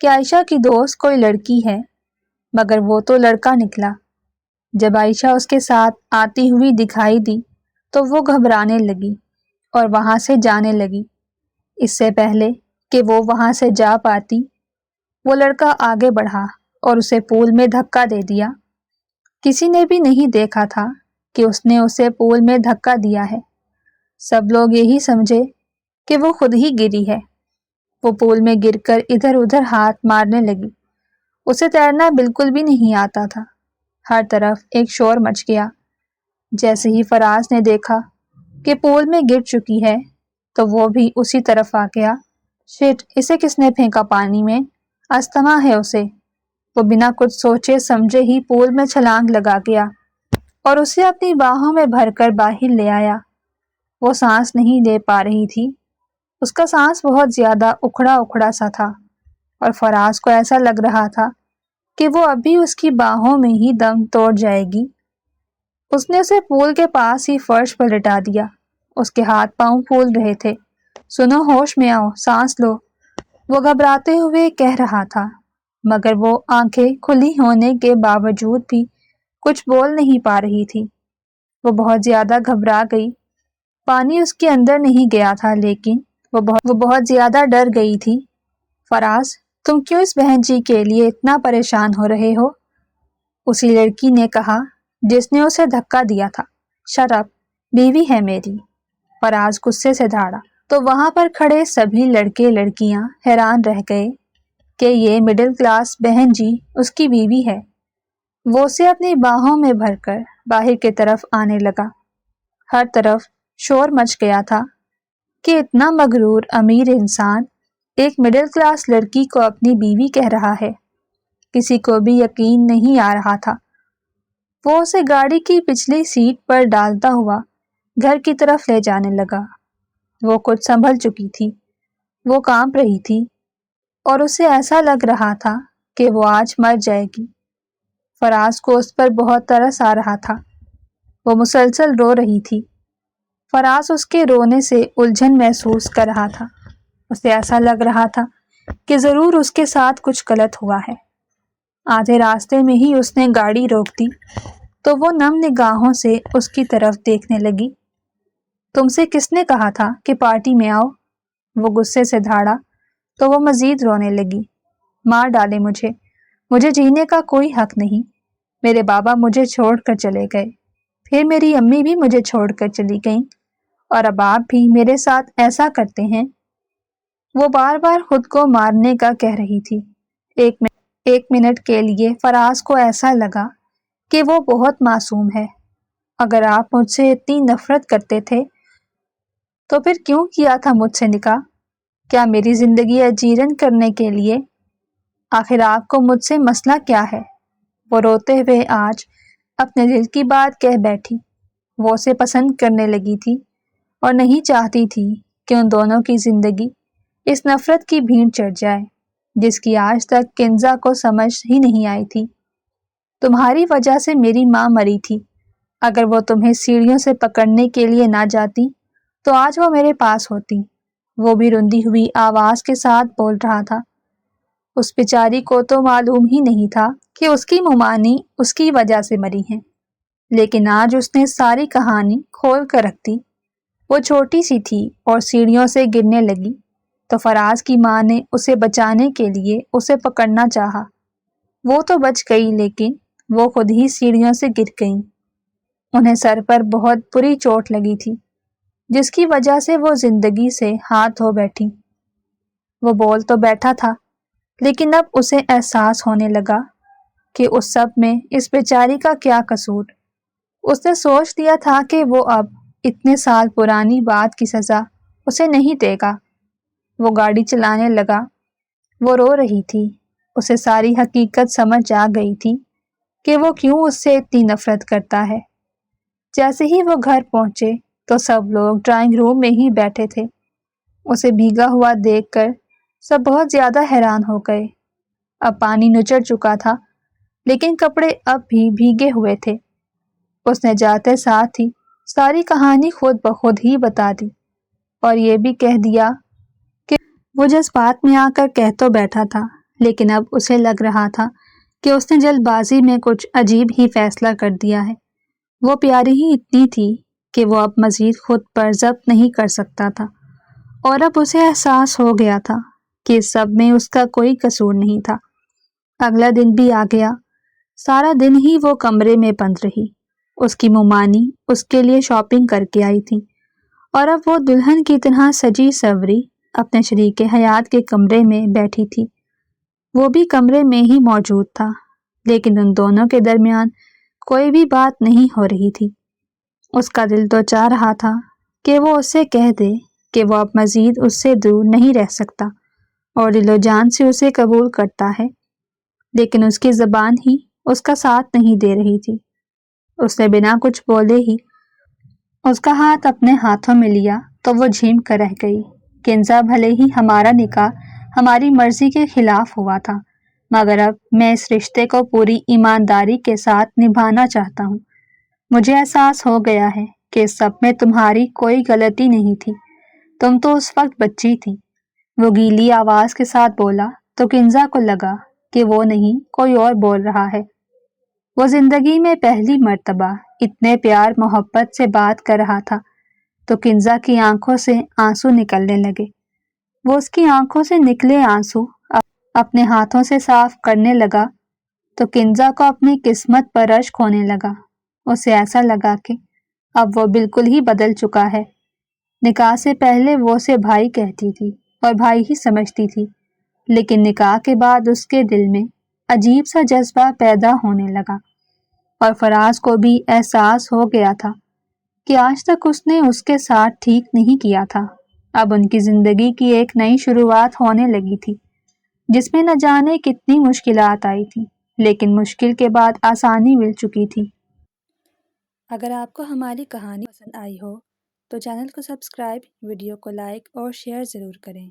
کہ عائشہ کی دوست کوئی لڑکی ہے، مگر وہ تو لڑکا نکلا۔ جب عائشہ اس کے ساتھ آتی ہوئی دکھائی دی تو وہ گھبرانے لگی اور وہاں سے جانے لگی۔ اس سے پہلے کہ وہ وہاں سے جا پاتی، وہ لڑکا آگے بڑھا اور اسے پول میں دھکا دے دیا۔ کسی نے بھی نہیں دیکھا تھا کہ اس نے اسے پول میں دھکا دیا ہے۔ سب لوگ یہی سمجھے کہ وہ خود ہی گری ہے۔ وہ پول میں گر کر ادھر ادھر ہاتھ مارنے لگی۔ اسے تیرنا بالکل بھی نہیں آتا تھا۔ ہر طرف ایک شور مچ گیا۔ جیسے ہی فراز نے دیکھا کہ پول میں گر چکی ہے تو وہ بھی اسی طرف آ گیا۔ شٹ، اسے کس نے پھینکا پانی میں؟ استھما ہے اسے۔ وہ بنا کچھ سوچے سمجھے ہی پول میں چھلانگ لگا گیا اور اسے اپنی باہوں میں بھر کر باہر لے آیا۔ وہ سانس نہیں لے پا رہی تھی۔ اس کا سانس بہت زیادہ اکھڑا اکھڑا سا تھا، اور فراز کو ایسا لگ رہا تھا کہ وہ ابھی اس کی باہوں میں ہی دم توڑ جائے گی۔ اس نے اسے پول کے پاس ہی فرش پر لٹا دیا۔ اس کے ہاتھ پاؤں پھول رہے تھے۔ سنو، ہوش میں آؤ، سانس لو، وہ گھبراتے ہوئے کہہ رہا تھا، مگر وہ آنکھیں کھلی ہونے کے باوجود بھی کچھ بول نہیں پا رہی تھی۔ وہ بہت زیادہ گھبرا گئی۔ پانی اس کے اندر نہیں گیا تھا لیکن وہ بہت زیادہ ڈر گئی تھی۔ فراز، تم کیوں اس بہن جی کے لیے اتنا پریشان ہو رہے ہو؟ اسی لڑکی نے کہا جس نے اسے دھکا دیا تھا۔ شٹ اپ، بیوی ہے میری، فراز غصے سے دھاڑا۔ تو وہاں پر کھڑے سبھی لڑکے لڑکیاں حیران رہ گئے کہ یہ مڈل کلاس بہن جی اس کی بیوی ہے۔ وہ اسے اپنی باہوں میں بھر کر باہر کی طرف آنے لگا۔ ہر طرف شور مچ گیا تھا کہ اتنا مغرور امیر انسان ایک مڈل کلاس لڑکی کو اپنی بیوی کہہ رہا ہے۔ کسی کو بھی یقین نہیں آ رہا تھا۔ وہ اسے گاڑی کی پچھلی سیٹ پر ڈالتا ہوا گھر کی طرف لے جانے لگا۔ وہ کچھ سنبھل چکی تھی، وہ کانپ رہی تھی اور اسے ایسا لگ رہا تھا کہ وہ آج مر جائے گی۔ فراز کو اس پر بہت ترس آ رہا تھا۔ وہ مسلسل رو رہی تھی۔ فراز اس کے رونے سے الجھن محسوس کر رہا تھا۔ اسے ایسا لگ رہا تھا کہ ضرور اس کے ساتھ کچھ غلط ہوا ہے۔ آدھے راستے میں ہی اس نے گاڑی روک دی تو وہ نم نگاہوں سے اس کی طرف دیکھنے لگی۔ تم سے کس نے کہا تھا کہ پارٹی میں آؤ؟ وہ غصے سے دھاڑا تو وہ مزید رونے لگی۔ مار ڈالے مجھے جینے کا کوئی حق نہیں۔ میرے بابا مجھے چھوڑ کر چلے گئے، پھر میری امی بھی مجھے چھوڑ کر چلی گئیں، اور اب آپ بھی میرے ساتھ ایسا کرتے ہیں۔ وہ بار بار خود کو مارنے کا کہہ رہی تھی۔ ایک منٹ کے لیے فراز کو ایسا لگا کہ وہ بہت معصوم ہے۔ اگر آپ مجھ سے اتنی نفرت کرتے تھے تو پھر کیوں کیا تھا مجھ سے نکاح؟ کیا میری زندگی اجیرن کرنے کے لیے؟ آخر آپ کو مجھ سے مسئلہ کیا ہے؟ وہ روتے ہوئے آج اپنے دل کی بات کہہ بیٹھی۔ وہ اسے پسند کرنے لگی تھی اور نہیں چاہتی تھی کہ ان دونوں کی زندگی اس نفرت کی بھیڑ چڑھ جائے جس کی آج تک کنزا کو سمجھ ہی نہیں آئی تھی۔ تمہاری وجہ سے میری ماں مری تھی۔ اگر وہ تمہیں سیڑھیوں سے پکڑنے کے لیے نہ جاتی تو آج وہ میرے پاس ہوتی۔ وہ بھی رندی ہوئی آواز کے ساتھ بول رہا تھا۔ اس بیچاری کو تو معلوم ہی نہیں تھا کہ اس کی ممانی اس کی وجہ سے مری ہیں، لیکن آج اس نے ساری کہانی کھول کر رکھ دی۔ وہ چھوٹی سی تھی اور سیڑھیوں سے گرنے لگی تو فراز کی ماں نے اسے بچانے کے لیے اسے پکڑنا چاہا۔ وہ تو بچ گئی لیکن وہ خود ہی سیڑھیوں سے گر گئیں۔ انہیں سر پر بہت بری چوٹ لگی تھی جس کی وجہ سے وہ زندگی سے ہاتھ دھو بیٹھی۔ وہ بول تو بیٹھا تھا لیکن اب اسے احساس ہونے لگا کہ اس سب میں اس بیچاری کا کیا قصور۔ اس نے سوچ لیا تھا کہ وہ اب اتنے سال پرانی بات کی سزا اسے نہیں دے گا۔ وہ گاڑی چلانے لگا۔ وہ رو رہی تھی۔ اسے ساری حقیقت سمجھ آ گئی تھی کہ وہ کیوں اس سے اتنی نفرت کرتا ہے۔ جیسے ہی وہ گھر پہنچے تو سب لوگ ڈرائنگ روم میں ہی بیٹھے تھے۔ اسے بھیگا ہوا دیکھ کر سب بہت زیادہ حیران ہو گئے۔ اب پانی نچڑ چکا تھا لیکن کپڑے اب بھی بھیگے ہوئے تھے۔ اس نے جاتے ساتھ ہی ساری کہانی خود بخود ہی بتا دی اور یہ بھی کہہ دیا کہ وہ جذبات میں آ کر کہہ تو بیٹھا تھا لیکن اب اسے لگ رہا تھا کہ اس نے جلد بازی میں کچھ عجیب ہی فیصلہ کر دیا ہے۔ وہ پیاری ہی اتنی تھی کہ وہ اب مزید خود پر ضبط نہیں کر سکتا تھا، اور اب اسے احساس ہو گیا تھا کہ اس سب میں اس کا کوئی قصور نہیں تھا۔ اگلا دن بھی آ گیا۔ سارا دن ہی وہ کمرے میں بند رہی۔ اس کی ممانی اس کے لیے شاپنگ کر کے آئی تھی اور اب وہ دلہن کی طرح سجی سوری اپنے شریک حیات کے کمرے میں بیٹھی تھی۔ وہ بھی کمرے میں ہی موجود تھا لیکن ان دونوں کے درمیان کوئی بھی بات نہیں ہو رہی تھی۔ اس کا دل تو چاہ رہا تھا کہ وہ اسے کہہ دے کہ وہ اب مزید اس سے دور نہیں رہ سکتا اور دل و جان سے اسے قبول کرتا ہے، لیکن اس کی زبان ہی اس کا ساتھ نہیں دے رہی تھی۔ اس نے بنا کچھ بولے ہی اس کا ہاتھ اپنے ہاتھوں میں لیا تو وہ جھیم کر رہ گئی۔ کنزا، بھلے ہی ہمارا نکاح ہماری مرضی کے خلاف ہوا تھا مگر اب میں اس رشتے کو پوری ایمانداری کے ساتھ نبھانا چاہتا ہوں۔ مجھے احساس ہو گیا ہے کہ اس سب میں تمہاری کوئی غلطی نہیں تھی، تم تو اس وقت بچی تھی۔ وہ گیلی آواز کے ساتھ بولا تو کنزا کو لگا کہ وہ نہیں کوئی اور بول رہا ہے۔ وہ زندگی میں پہلی مرتبہ اتنے پیار محبت سے بات کر رہا تھا تو کنزا کی آنکھوں سے آنسو نکلنے لگے۔ وہ اس کی آنکھوں سے نکلے آنسو اپنے ہاتھوں سے صاف کرنے لگا تو کنزا کو اپنی قسمت پر اشک ہونے لگا۔ اسے ایسا لگا کہ اب وہ بالکل ہی بدل چکا ہے۔ نکاح سے پہلے وہ اسے بھائی کہتی تھی اور بھائی ہی سمجھتی تھی، لیکن نکاح کے بعد اس کے دل میں عجیب سا جذبہ پیدا ہونے لگا اور فراز کو بھی احساس ہو گیا تھا کہ آج تک اس نے اس کے ساتھ ٹھیک نہیں کیا تھا۔ اب ان کی زندگی کی ایک نئی شروعات ہونے لگی تھی جس میں نہ جانے کتنی مشکلات آئی تھی، لیکن مشکل کے بعد آسانی مل چکی تھی۔ اگر آپ کو ہماری کہانی پسند آئی ہو تو چینل کو سبسکرائب، ویڈیو کو لائک اور شیئر ضرور کریں۔